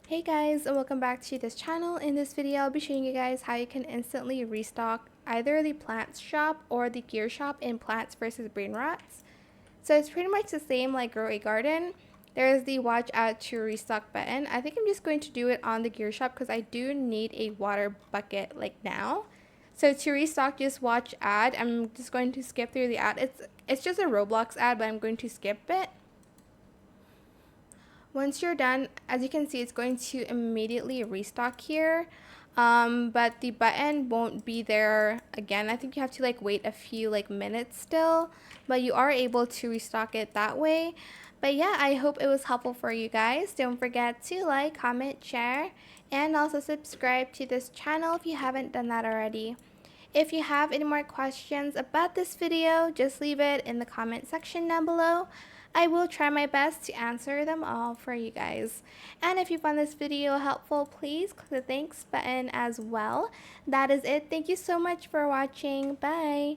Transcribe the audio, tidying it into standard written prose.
Hey guys, and welcome back to this channel. In this video, I'll be showing you guys how you can instantly restock either the plants shop or the gear shop in Plants vs Brainrots. So it's pretty much the same like Grow a Garden. There's the watch out to restock button. I think I'm just going to do it on the gear shop because I do need a water bucket like now. So to restock, just watch ad. I'm just going to skip through the ad. It's just a Roblox ad, but I'm going to skip it. Once you're done, as you can see, it's going to immediately restock here, but the button won't be there again. I think you have to like wait a few minutes still, but you are able to restock it that way. But yeah, I hope it was helpful for you guys. Don't forget to like, comment, share, and also subscribe to this channel if you haven't done that already. If you have any more questions about this video, just leave it in the comment section down below. I will try my best to answer them all for you guys. And if you found this video helpful, please click the thanks button as well. That is it. Thank you so much for watching. Bye.